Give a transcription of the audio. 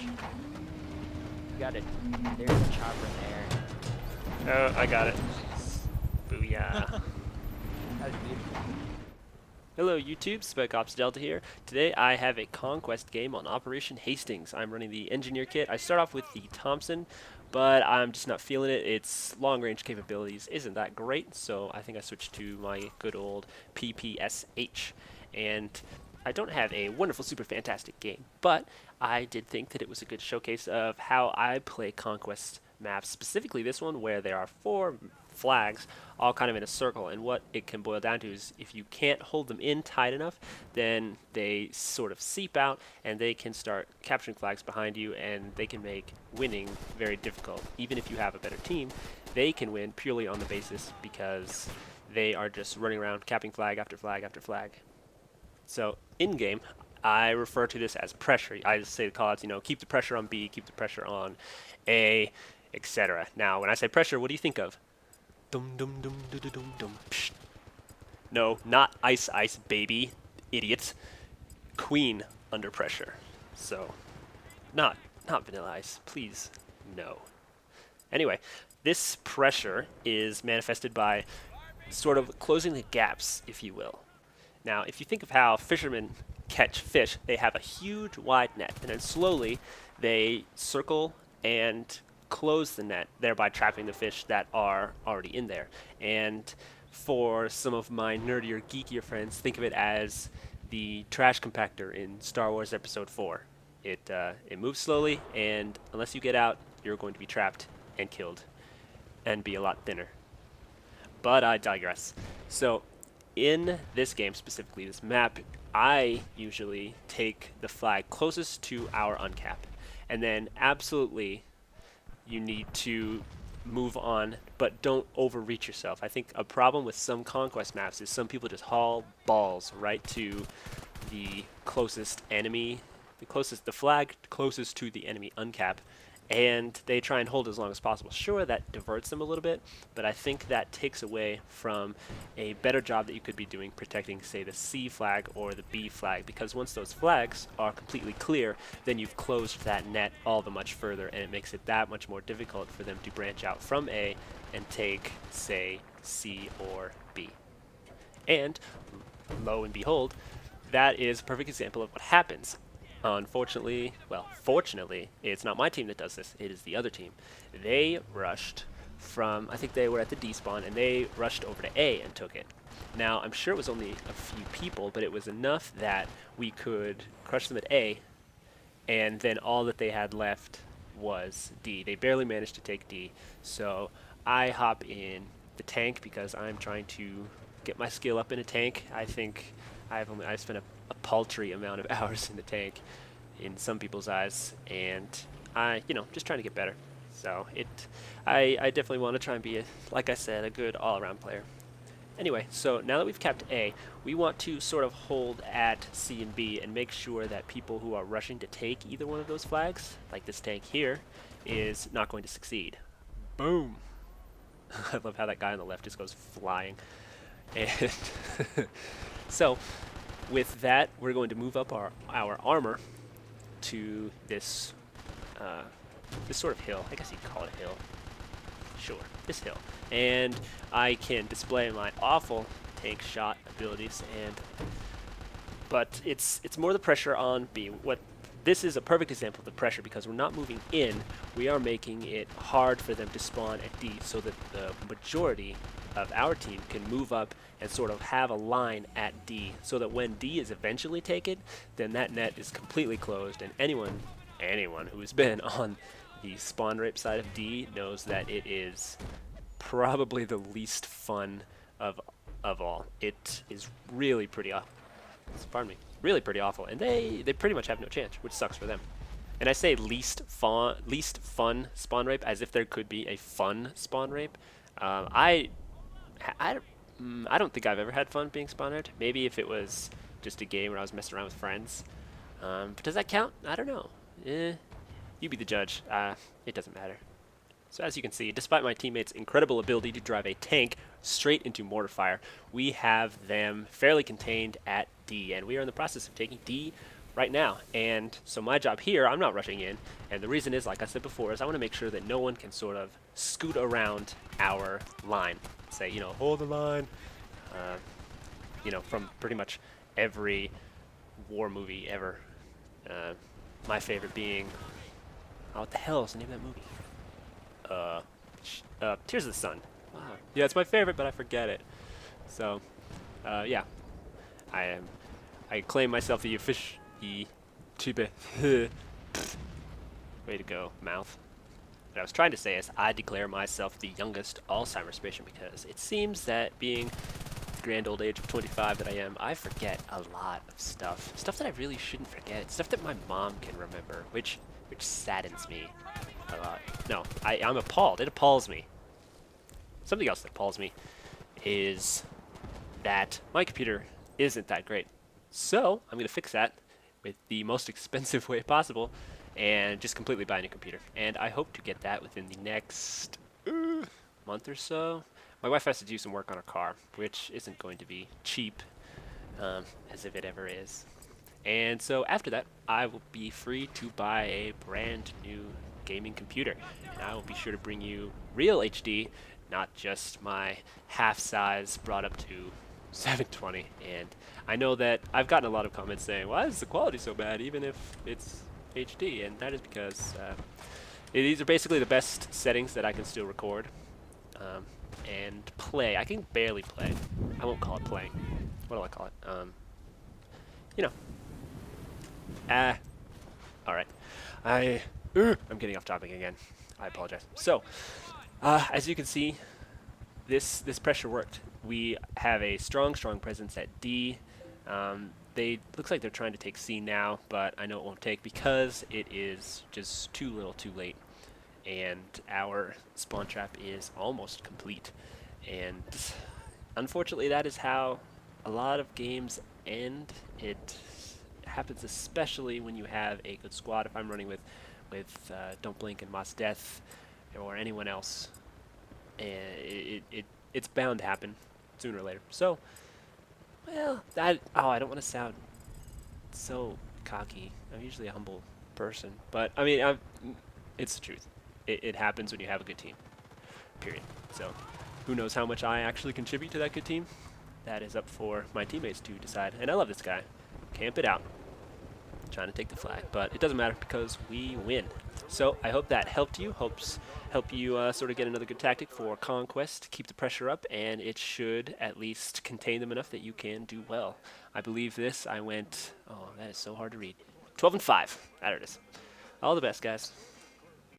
You got it. There's a chopper in there. Oh, I got it. Booyah. That was beautiful. Hello YouTube, Spec Ops Delta here. Today I have a Conquest game on Operation Hastings. I'm running the Engineer kit. I start off with the Thompson, but I'm just not feeling it. Its long-range capabilities isn't that great, so I think I switched to my good old PPSH. And I don't have a wonderful, super fantastic game, but I did think that it was a good showcase of how I play Conquest maps, specifically this one where there are 4 flags all kind of in a circle, and what it can boil down to is if you can't hold them in tight enough, then they sort of seep out and they can start capturing flags behind you, and they can make winning very difficult. Even if you have a better team, they can win purely on the basis because they are just running around capping flag after flag after flag. So in game, I refer to this as pressure. I just say the callouts, keep the pressure on B, keep the pressure on A, etc. Now, when I say pressure, what do you think of? Dum dum dum dum dum dum dum. Psh. No, not ice ice baby, idiots. Queen under pressure. So, not vanilla ice, please. No. Anyway, this pressure is manifested by sort of closing the gaps, if you will. Now, if you think of how fishermen catch fish, they have a huge wide net, and then slowly they circle and close the net, thereby trapping the fish that are already in there. And for some of my nerdier, geekier friends, think of it as the trash compactor in Star Wars Episode 4. It moves slowly, and unless you get out, you're going to be trapped and killed and be a lot thinner. But I digress. So, in this game, specifically this map, I usually take the flag closest to our uncap. And then absolutely you need to move on, but don't overreach yourself. I think a problem with some Conquest maps is some people just haul balls right to the closest enemy, the flag closest to the enemy uncap, and they try and hold as long as possible. Sure, that diverts them a little bit, but I think that takes away from a better job that you could be doing protecting, say, the C flag or the B flag, because once those flags are completely clear, then you've closed that net all the much further, and it makes it that much more difficult for them to branch out from A and take, say, C or B. And, lo and behold, that is a perfect example of what happens. Unfortunately, well, fortunately, it's not my team that does this, it is the other team. They rushed from, I think they were at the D spawn, and they rushed over to A and took it. Now, I'm sure it was only a few people, but it was enough that we could crush them at A, and then all that they had left was D. They barely managed to take D, so I hop in the tank because I'm trying to get my skill up in a tank. I think I spent a paltry amount of hours in the tank in some people's eyes, and just trying to get better. So I definitely want to try and be, like I said, a good all-around player. Anyway, so now that we've capped A, we want to sort of hold at C and B and make sure that people who are rushing to take either one of those flags, like this tank here, is not going to succeed. Boom! I love how that guy on the left just goes flying. And so, with that, we're going to move up our armor to this this sort of hill. I guess you'd call it a hill. Sure, this hill. And I can display my awful tank shot abilities, but it's more the pressure on B. This is a perfect example of the pressure because we're not moving in, we are making it hard for them to spawn at D so that the majority of our team can move up and sort of have a line at D so that when D is eventually taken, then that net is completely closed, and anyone who's been on the spawn rape side of D knows that it is probably the least fun of all. It is really pretty really pretty awful, and they pretty much have no chance, which sucks for them. And I say least fun spawn rape as if there could be a fun spawn rape. I don't think I've ever had fun being spawn raped. Maybe if it was just a game where I was messing around with friends. But does that count? I don't know. You be the judge. It doesn't matter. So as you can see, despite my teammates' incredible ability to drive a tank straight into mortar fire, we have them fairly contained at D, and we are in the process of taking D right now. And so my job here, I'm not rushing in, and the reason is, like I said before, is I want to make sure that no one can sort of scoot around our line. Say, you know, hold the line. You know, from pretty much every war movie ever. My favorite being, oh, what the hell is the name of that movie? Tears of the Sun. Wow. Yeah, it's my favorite, but I forget it. So, yeah, I am. I claim myself the official. Way to go, mouth. What I was trying to say is, I declare myself the youngest Alzheimer's patient because it seems that being the grand old age of 25 that I am, I forget a lot of stuff. Stuff that I really shouldn't forget. Stuff that my mom can remember, which saddens me a lot. No, I'm appalled. It appalls me. Something else that appalls me is that my computer isn't that great. So I'm going to fix that with the most expensive way possible and just completely buy a new computer. And I hope to get that within the next month or so. My wife has to do some work on her car, which isn't going to be cheap, as if it ever is. And so after that, I will be free to buy a brand new gaming computer. And I will be sure to bring you real HD, not just my half size brought up to 720. And I know that I've gotten a lot of comments saying, why is the quality so bad even if it's HD? And that is because these are basically the best settings that I can still record and play. I can barely play. I won't call it playing. What do I call it? You know. Alright. I'm getting off topic again. I apologize. So, as you can see, this pressure worked. We have a strong presence at D. Looks like they're trying to take C now, but I know it won't take because it is just too little too late. And our spawn trap is almost complete. And unfortunately, that is how a lot of games end. It happens especially when you have a good squad. If I'm running with Don't Blink and Moss Death or anyone else, and it's bound to happen sooner or later. So, well, I don't want to sound so cocky. I'm usually a humble person, but I mean, it's the truth. It happens when you have a good team. Period. So, who knows how much I actually contribute to that good team? That is up for my teammates to decide. And I love this guy. Camp it out. Trying to take the flag, but it doesn't matter because we win. So I hope that helped you. Help you sort of get another good tactic for Conquest. Keep the pressure up, and it should at least contain them enough that you can do well. I believe this. I went. Oh, that is so hard to read. 12-5. There it is. All the best, guys.